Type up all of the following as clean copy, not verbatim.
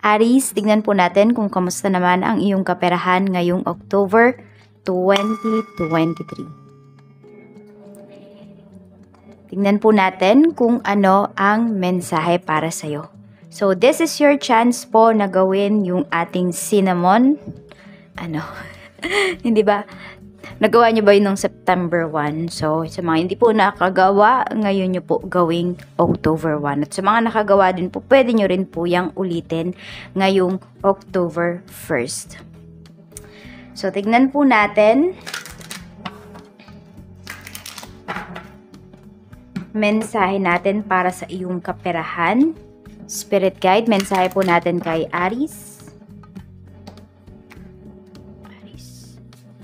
Aries, tignan po natin kung kamusta naman ang iyong kaperahan ngayong October 2023. Tignan po natin kung ano ang mensahe para sa'yo. So, this is your chance po na gawin yung ating cinnamon. Hindi ba? Nagawa niyo ba yun noong September 1? So, sa mga hindi po nakagawa, ngayon niyo po gawing October 1. At sa mga nakagawa din po, pwede niyo rin po yung ulitin ngayong October 1st. So, tignan po natin. Mensahe natin para sa iyong kaperahan. Spirit guide, mensahe po natin kay Aries.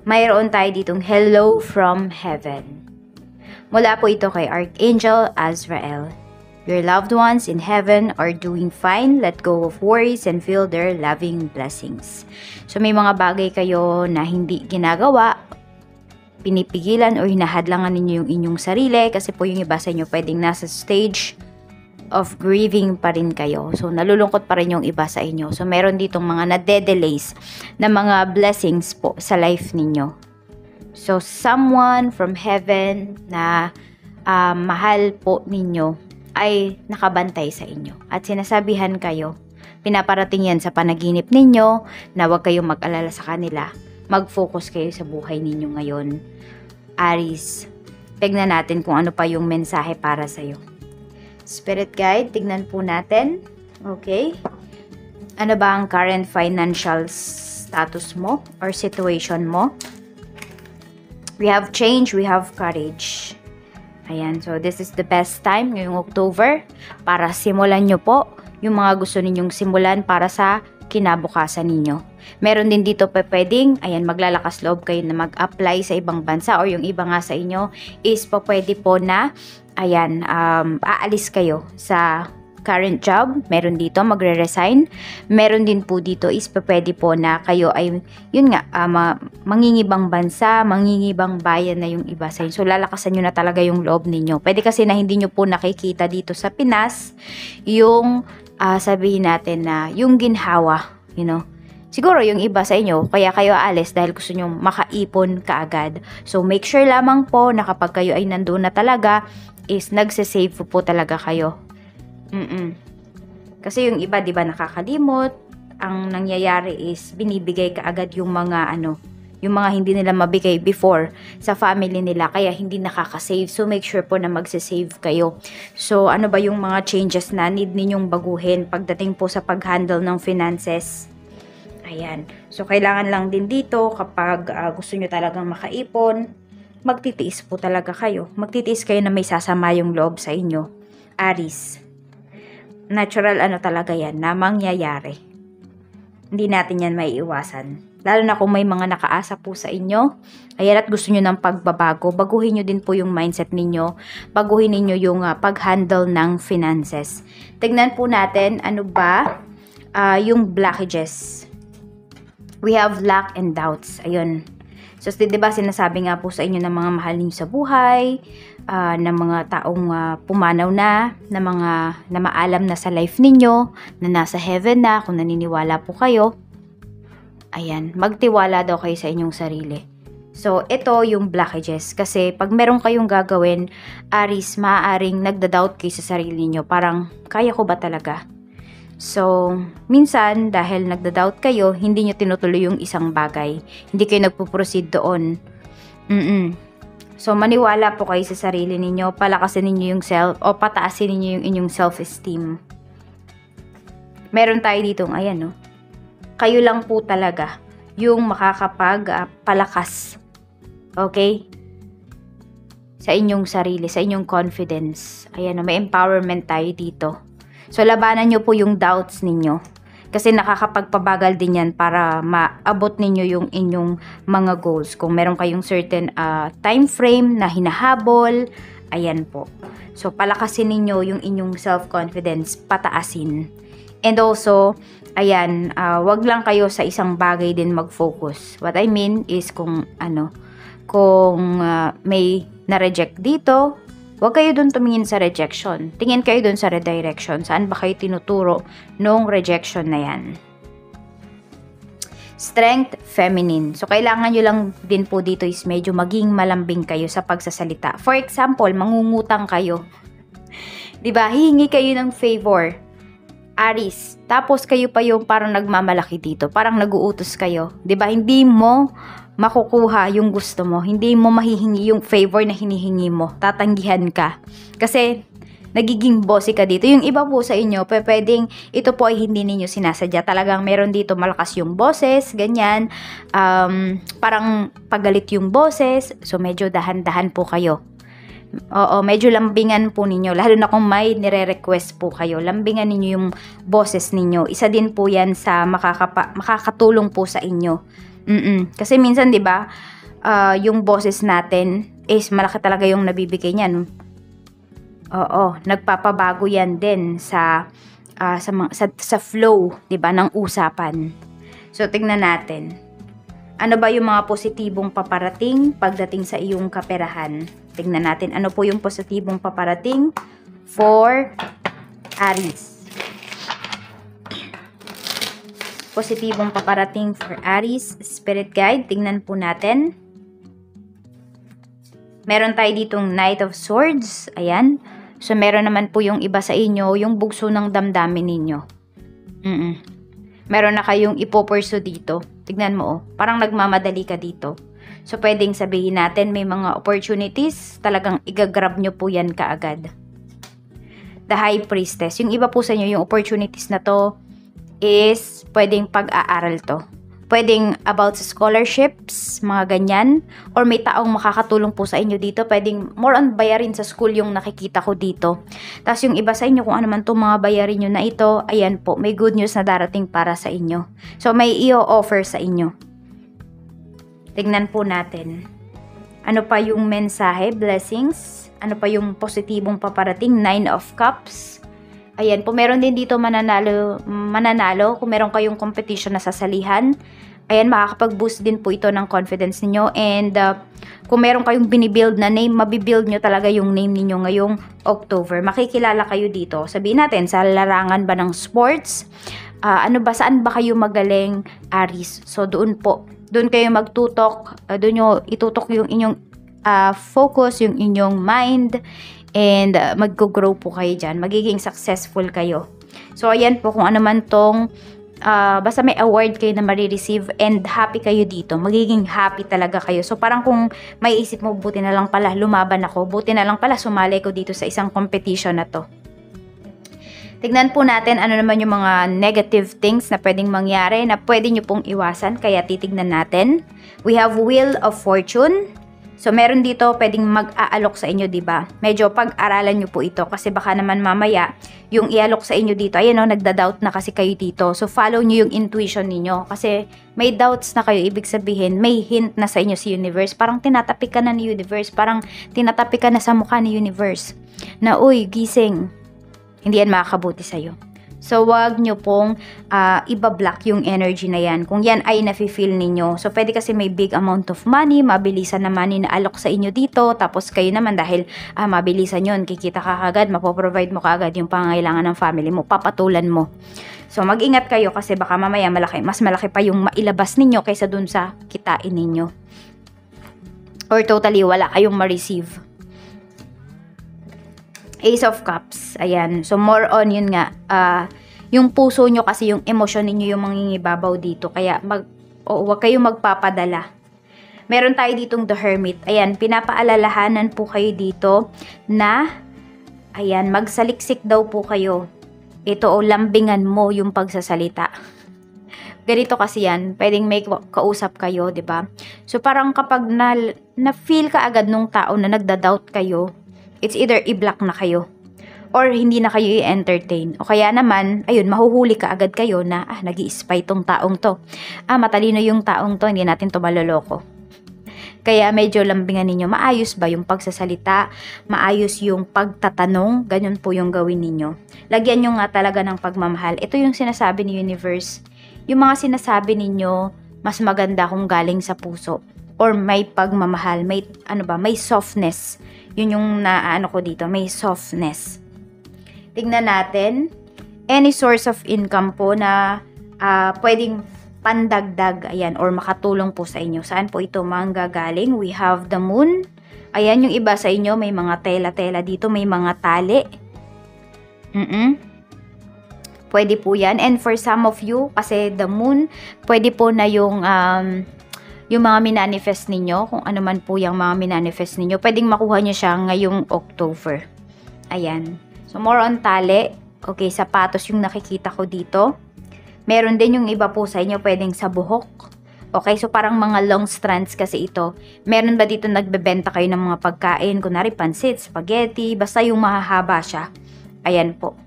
Mayroon tayo ditong hello from heaven. Mula po ito kay Archangel Azrael. Your loved ones in heaven are doing fine. Let go of worries and feel their loving blessings. So may mga bagay kayo na hindi ginagawa, pinipigilan o hinahadlangan ninyo yung inyong sarili kasi po yung iba sa inyo pwedeng nasa stage of grieving pa rin kayo. So nalulungkot pa rin yung iba sa inyo. So meron ditong mga nade-delays na mga blessings po sa life ninyo. So someone from heaven na mahal po ninyo ay nakabantay sa inyo. At sinasabihan kayo, pinaparating yan sa panaginip ninyo na huwag kayong mag-alala sa kanila. Mag-focus kayo sa buhay ninyo ngayon. Aries, tignan natin kung ano pa yung mensahe para sa'yo. Spirit guide, tignan po natin. Okay. Ano ba ang current financial status mo or situation mo? We have change, we have courage. Ayan, so this is the best time ngayong October para simulan nyo po yung mga gusto ninyong simulan para sa kinabukasan ninyo. Meron din dito pwedeng, ayan, maglalakas loob kayo na mag-apply sa ibang bansa or yung iba nga sa inyo is pwede po na, ayan, aalis kayo sa current job. Meron dito, magre-resign. Meron din po dito is pwede po na kayo ay, yun nga, mangingibang bansa, mangingibang bayan na yung iba sa inyo. So, lalakasan nyo na talaga yung loob ninyo. Pwede kasi na hindi nyo po nakikita dito sa Pinas yung sabihin natin na yung ginhawa, you know. Siguro yung iba sa inyo, kaya kayo aalis dahil gusto nyo makaipon kaagad. So, make sure lamang po na kapag kayo ay nandun na talaga, is nagsasave po talaga kayo. Kasi yung iba, di ba, nakakalimot. Ang nangyayari is, binibigay kaagad yung mga, yung mga hindi nila mabigay before sa family nila, kaya hindi nakaka-save. So, make sure po na magsasave kayo. So, ano ba yung mga changes na need ninyong baguhin pagdating po sa pag-handle ng finances? Ayan. So, kailangan lang din dito kapag gusto nyo talagang makaipon, magtitiis po talaga kayo. Magtitiis kayo na may sasama yung loob sa inyo. Aries. Natural talaga yan na mangyayari. Hindi natin yan maiiwasan. Lalo na kung may mga nakaasa po sa inyo, ayan, at gusto nyo ng pagbabago, baguhin nyo din po yung mindset ninyo, baguhin ninyo yung pag-handle ng finances. Tignan po natin, ano ba yung blockages. We have lack and doubts. Ayun. So, diba sinasabi nga po sa inyo ng mga mahal ninyo sa buhay, ng mga taong pumanaw na mga na maalam na sa life ninyo, na nasa heaven na, kung naniniwala po kayo. Ayan, magtiwala daw kayo sa inyong sarili. So, ito yung blockages. Kasi, pag meron kayong gagawin, Aries, maaaring nagda-doubt kayo sa sarili niyo. Parang, kaya ko ba talaga? So, minsan, dahil nagda-doubt kayo, hindi nyo tinutuloy yung isang bagay. Hindi kayo nagpo-proceed doon. So, maniwala po kayo sa sarili ninyo. Palakasin ninyo yung pataasin ninyo yung inyong self-esteem. Meron tayo ditong, ayan, no? Kayo lang po talaga yung makakapag-palakas. Okay? Sa inyong sarili, sa inyong confidence. Ayan, may empowerment tayo dito. So, labanan nyo po yung doubts ninyo. Kasi nakakapagpabagal din yan para maabot ninyo yung inyong mga goals. Kung meron kayong certain time frame na hinahabol, ayan po. So, palakasin ninyo yung inyong self-confidence, pataasin. And also, ayan, wag lang kayo sa isang bagay din mag-focus. What I mean is kung may na-reject dito, Huwag kayo dun tumingin sa rejection. Tingin kayo dun sa redirection. Saan ba kayo tinuturo nung rejection na yan? Strength, feminine. So, kailangan nyo lang din po dito is medyo maging malambing kayo sa pagsasalita. For example, mangungutang kayo. 'Di ba? Hihingi kayo ng favor. Aries. Tapos kayo pa yung parang nagmamalaki dito. Parang naguutos kayo. 'Di ba? Hindi mo makukuha yung gusto mo. Hindi mo mahihingi yung favor na hinihingi mo. Tatanggihan ka. Kasi nagiging bossy ka dito. Yung iba po sa inyo, pwedeng ito po ay hindi ninyo sinasadya. Talagang meron dito malakas yung boses, ganyan. Parang pagalit yung boses. So, medyo dahan-dahan po kayo. Oo, medyo lambingan po ninyo. Lalo na kung may nire-request po kayo. Lambingan ninyo yung boses ninyo. Isa din po yan sa makakatulong po sa inyo. Kasi minsan, di ba, yung boses natin is malaki talaga yung nabibigay niyan. Oo, nagpapabago yan din sa flow, 'di ba, ng usapan. So tingnan natin. Ano ba yung mga positibong paparating pagdating sa iyong kaperahan? Tingnan natin ano po yung positibong paparating for Aries. Positibong paparating for Aries, Spirit Guide, tingnan po natin. Meron tayo ditong Knight of Swords, ayan. So, meron naman po yung iba sa inyo, yung bugso ng damdamin ninyo. Meron na kayong ipopurso dito. Tignan mo, oh. Parang nagmamadali ka dito. So, pwedeng sabihin natin, may mga opportunities, talagang igagrab nyo po yan kaagad. The High Priestess. Yung iba po sa inyo, yung opportunities na to is pwedeng pag-aaral to. Pwedeng about sa scholarships, mga ganyan. Or may taong makakatulong po sa inyo dito. Pwedeng more on bayarin sa school yung nakikita ko dito. Tapos yung iba sa inyo, kung ano man itong mga bayarin nyo na ito, ayan po, may good news na darating para sa inyo. So may i-offer sa inyo. Tignan po natin. Ano pa yung mensahe, blessings? Ano pa yung positibong paparating? 9 of Cups. Ayan po, meron din dito mananalo kung meron kayong competition na sasalihan. Ayan, makakapag-boost din po ito ng confidence niyo. And kung meron kayong binibuild na name, mabibuild nyo talaga yung name niyo ngayong October. Makikilala kayo dito. Sabihin natin, sa larangan ba ng sports? Saan ba kayo magaling, Aries? So, doon po. Doon kayo magtutok. Doon nyo itutok yung inyong focus, yung inyong mind. And mag-grow po kayo dyan. Magiging successful kayo. So, ayan po kung ano man tong basta may award kayo na marireceive and happy kayo dito. Magiging happy talaga kayo. So, parang kung may isip mo, buti na lang pala, lumaban ako. Buti na lang pala, sumali ko dito sa isang competition na to. Tignan po natin ano naman yung mga negative things na pwedeng mangyari na pwede nyo pong iwasan. Kaya titignan natin. We have Wheel of Fortune. So, meron dito pwedeng mag-aalok sa inyo, diba? Medyo pag-aralan nyo po ito kasi baka naman mamaya yung ialok sa inyo dito, ayan o, nagda-doubt na kasi kayo dito. So, follow nyo yung intuition ninyo kasi may doubts na kayo. Ibig sabihin, may hint na sa inyo si universe. Parang tinatapik ka na ni universe. Parang tinatapik ka na sa mukha ni universe. Na, uy, gising. Hindi yan makakabuti sa'yo. So, wag nyo pong iba-block yung energy na yan. Kung yan ay nafe-feel ninyo. So, pwede kasi may big amount of money, mabilisan na money na alok sa inyo dito. Tapos, kayo naman dahil mabilisan yun, kikita ka kagad, mapoprovide mo kagad yung pangangailangan ng family mo, papatulan mo. So, mag-ingat kayo kasi baka mamaya mas malaki pa yung mailabas ninyo kaysa dun sa kitain ninyo. Or totally wala kayong ma-receive. Ace of Cups. Ayan. So, more on yun nga. Yung puso nyo kasi, yung emosyon ninyo yung mangingibabaw dito. Kaya, huwag kayong magpapadala. Meron tayo ditong The Hermit. Ayan, pinapaalalahanan po kayo dito na, ayan, magsaliksik daw po kayo. Ito, lambingan mo yung pagsasalita. Ganito kasi yan, pwedeng may kausap kayo, 'di ba? So, parang kapag na-feel ka agad nung tao na nagda-doubt kayo, it's either i-block na kayo or hindi na kayo i-entertain. O kaya naman, ayun, mahuhuli ka agad kayo na, nag-i-spy tong taong to. Matalino yung taong to, hindi natin to maloloko. Kaya medyo lambingan ninyo. Maayos ba yung pagsasalita? Maayos yung pagtatanong? Ganyan po yung gawin ninyo. Lagyan nyo nga talaga ng pagmamahal. Ito yung sinasabi ni universe. Yung mga sinasabi ninyo, mas maganda kung galing sa puso. Or may pagmamahal, may softness Yun yung naano ko dito, may softness. Tignan natin, any source of income po na pwedeng pandagdag, ayan, or makatulong po sa inyo. Saan po ito manggagaling? We have the moon. Ayan, yung iba sa inyo, may mga tela-tela dito, may mga tali. Pwede po yan. And for some of you, kasi the moon, pwede po na yung mga minanifest ninyo, kung ano man po yung mga minanifest ninyo, pwedeng makuha nyo siya ngayong October. Ayan. So, more on tali. Okay, sapatos yung nakikita ko dito. Meron din yung iba po sa inyo, pwedeng sa buhok. Okay, so parang mga long strands kasi ito. Meron ba dito nagbebenta kayo ng mga pagkain? Kunwari, pansit, spaghetti, basta yung mahahaba siya. Ayan po.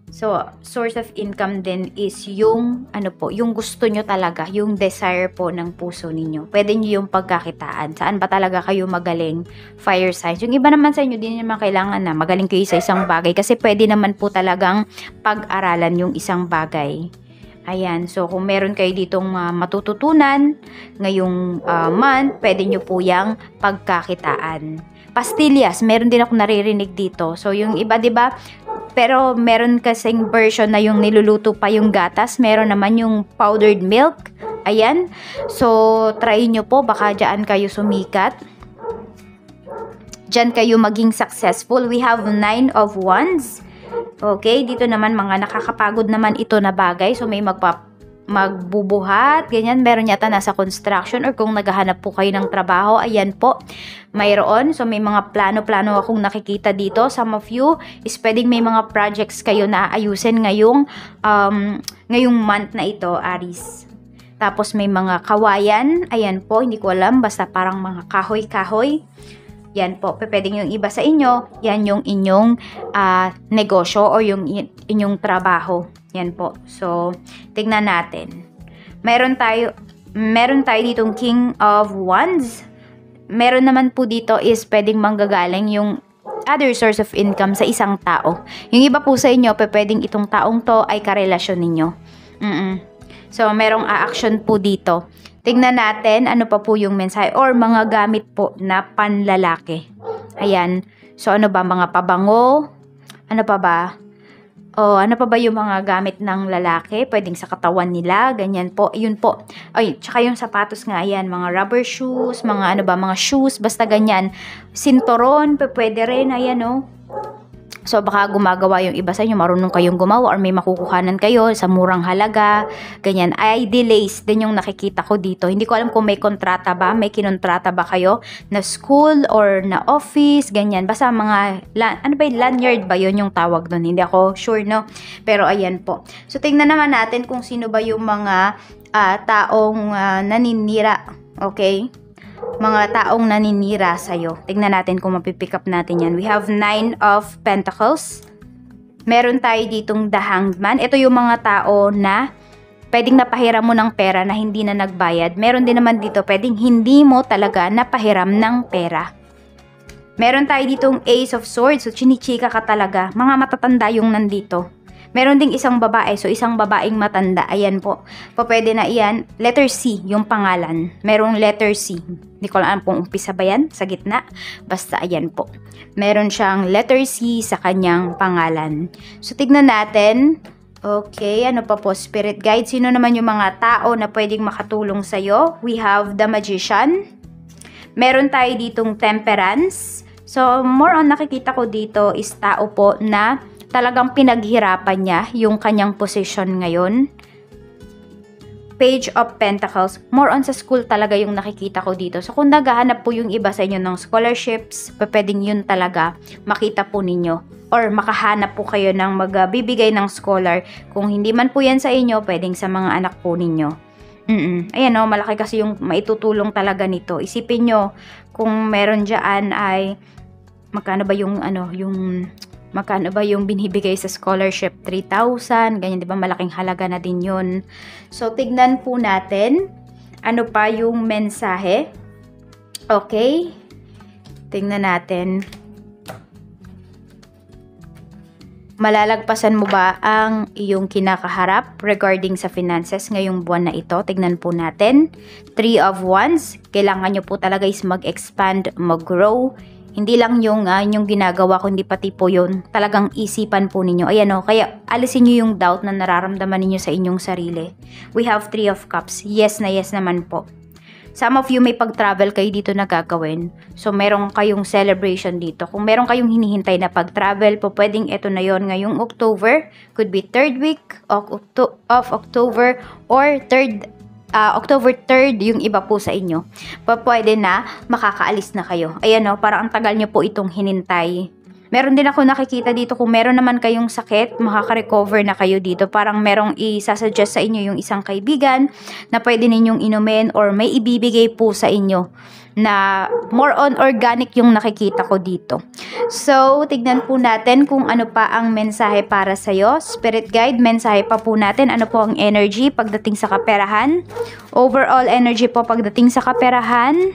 So, source of income din is yung, yung gusto nyo talaga, yung desire po ng puso ninyo. Pwede nyo yung pagkakitaan. Saan ba talaga kayo magaling? Fire signs. Yung iba naman sa inyo, din naman kailangan na magaling kayo sa isang bagay kasi pwede naman po talagang pag-aralan yung isang bagay. Ayan, so kung meron kayo ditong matututunan ngayong month, pwede nyo po yung pagkakitaan. Pastillas, meron din ako naririnig dito. So, yung iba, diba? Pero meron kasing version na yung niluluto pa yung gatas. Meron naman yung powdered milk. Ayan. So, try nyo po. Baka dyan kayo sumikat. Dyan kayo maging successful. We have 9 of Wands. Okay. Dito naman mga nakakapagod naman ito na bagay. So, may magbubuhat, ganyan, meron yata nasa construction or kung naghahanap po kayo ng trabaho, ayan po, mayroon. So, may mga plano-plano akong nakikita dito. Some of you is pwedeng may mga projects kayo na aayusin ngayong month na ito, Aries. Tapos, may mga kawayan, ayan po, hindi ko alam, basta parang mga kahoy-kahoy. Yan po, pwedeng yung iba sa inyo, yan yung inyong negosyo o yung inyong trabaho. Yan po. So, tignan natin. Meron tayo ditong King of Wands. Meron naman po dito is pwedeng manggagaling yung other source of income sa isang tao. Yung iba po sa inyo, pwedeng itong taong to ay karelasyon ninyo. So, merong action po dito. Tignan natin ano pa po yung mensahe or mga gamit po na panlalaki. Ayan. So, ano ba? Mga pabango? Ano pa ba? Ano pa ba yung mga gamit ng lalaki? Pwedeng sa katawan nila, ganyan po. Yun po. Ay, tsaka yung sapatos nga, ayan, mga rubber shoes, mga mga shoes, basta ganyan. Sinturon, pwede rin, ayan, oh. So, baka gumagawa yung iba sa inyo, marunong kayong gumawa or may makukuhanan kayo sa murang halaga, ganyan. Ay, delays din yung nakikita ko dito. Hindi ko alam kung may kontrata ba, may kinontrata ba kayo na school or na office, ganyan. Basta mga, lanyard ba yun yung tawag doon? Hindi ako sure, no? Pero, ayan po. So, tingnan naman natin kung sino ba yung mga taong naninira, okay? Mga taong naninira sa'yo. Tignan natin kung mapipick up natin yan. We have 9 of Pentacles. Meron tayo ditong The Hanged Man. Ito yung mga tao na pwedeng napahiram mo ng pera na hindi na nagbayad. Meron din naman dito pwedeng hindi mo talaga napahiram ng pera. Meron tayo ditong Ace of Swords. So, chinichika ka talaga. Mga matatanda yung nandito. Meron ding isang babae, so isang babaeng matanda. Ayan po. Pwede na iyan. Letter C, yung pangalan. Merong letter C. Hindi ko alam kung umpisa ba yan, sa gitna. Basta ayan po. Meron siyang letter C sa kanyang pangalan. So, tignan natin. Okay, ano pa po? Spirit guide. Sino naman yung mga tao na pwedeng makatulong sa'yo? We have the Magician. Meron tayo ditong Temperance. So, more on nakikita ko dito is tao po na talagang pinaghirapan niya yung kanyang position ngayon. Page of Pentacles. More on sa school talaga yung nakikita ko dito. So, kung naghahanap po yung iba sa inyo ng scholarships, pwedeng yun talaga makita po ninyo. Or makahanap po kayo ng magbibigay ng scholar. Kung hindi man po yan sa inyo, pwedeng sa mga anak po ninyo. Ayan o, malaki kasi yung maitutulong talaga nito. Isipin nyo, kung meron dyan ay, magkano ba yung binibigay sa scholarship? 3,000, ganyan, di ba? Malaking halaga na din yun. So, tignan po natin, ano pa yung mensahe. Okay? Tignan natin. Malalagpasan mo ba ang iyong kinakaharap regarding sa finances ngayong buwan na ito? Tignan po natin. 3 of Wands. Kailangan nyo po talaga is mag-expand, mag-grow. Hindi lang yung ginagawa, kundi pati po yun. Talagang isipan po ninyo. Ayan o, kaya alisin nyo yung doubt na nararamdaman ninyo sa inyong sarili. We have 3 of Cups. Yes na yes naman po. Some of you may pag-travel kayo dito na gagawin. So, meron kayong celebration dito. Kung meron kayong hinihintay na pag-travel po, pwedeng ito na yon ngayong October. Could be 3rd week of October or October 3rd, yung iba po sa inyo. Pwede na makakaalis na kayo. Ayan o, parang ang tagal nyo po itong hinintay. Meron din ako nakikita dito, kung meron naman kayong sakit, makaka-recover na kayo dito. Parang merong isasuggest sa inyo yung isang kaibigan na pwede ninyong inumin or may ibibigay po sa inyo na more on organic yung nakikita ko dito. So, tignan po natin kung ano pa ang mensahe para sa'yo. Spirit guide, mensahe pa po natin. Ano po ang energy pagdating sa kaperahan? Overall energy po pagdating sa kaperahan.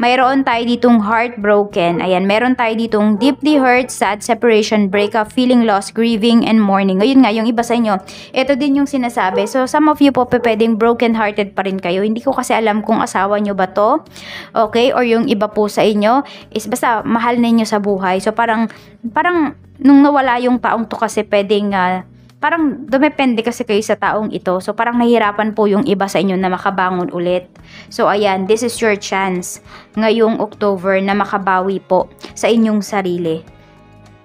Mayroon tayo ditong heartbroken. Ayan, meron tayo ditong deeply hurt, sad, separation, breakup, feeling lost, grieving, and mourning. Ngayon nga, yung iba sa inyo, ito din yung sinasabi. So, some of you po pwedeng broken-hearted pa rin kayo. Hindi ko kasi alam kung asawa nyo ba to. Okay? Or yung iba po sa inyo is basta mahal ninyo sa buhay. So, parang nung nawala yung taong to kasi pwedeng parang dumepende kasi kayo sa taong ito. So, parang nahihirapan po yung iba sa inyo na makabangon ulit. So, ayan, this is your chance ngayong October na makabawi po sa inyong sarili.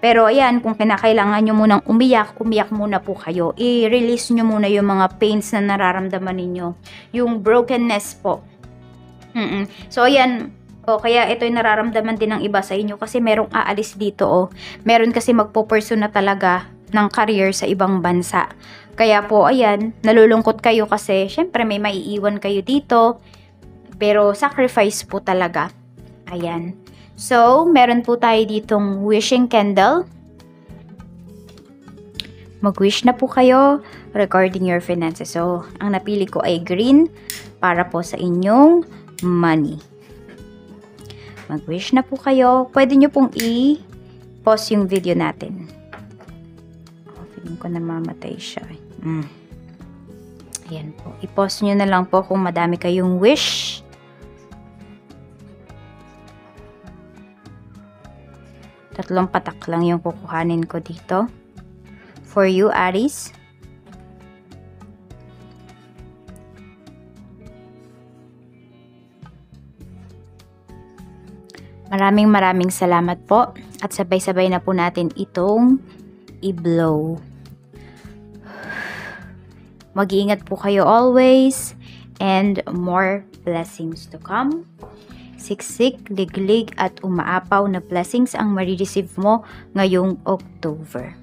Pero, ayan, kung kinakailangan nyo munang umiyak muna po kayo. I-release nyo muna yung mga pains na nararamdaman ninyo. Yung brokenness po. So, ayan, kaya ito'y nararamdaman din ng iba sa inyo kasi merong aalis dito. Meron kasi magpo-pursue na talaga ng career sa ibang bansa. Kaya po, ayan, nalulungkot kayo kasi syempre may maiiwan kayo dito. Pero sacrifice po talaga. Ayan. So, meron po tayo ditong wishing candle. Mag-wish na po kayo regarding your finances. So, ang napili ko ay green para po sa inyong money. Mag-wish na po kayo. Pwede nyo pong i-pause yung video natin. Feeling ko namamatay siya. Ayan po. I-pause nyo na lang po kung madami kayong wish. Tatlong patak lang yung kukuhanin ko dito. For you, Aries. Maraming salamat po. At sabay-sabay na po natin itong i-blow. Mag-iingat po kayo always and more blessings to come. Siksik, liglig at umaapaw na blessings ang marireceive mo ngayong October.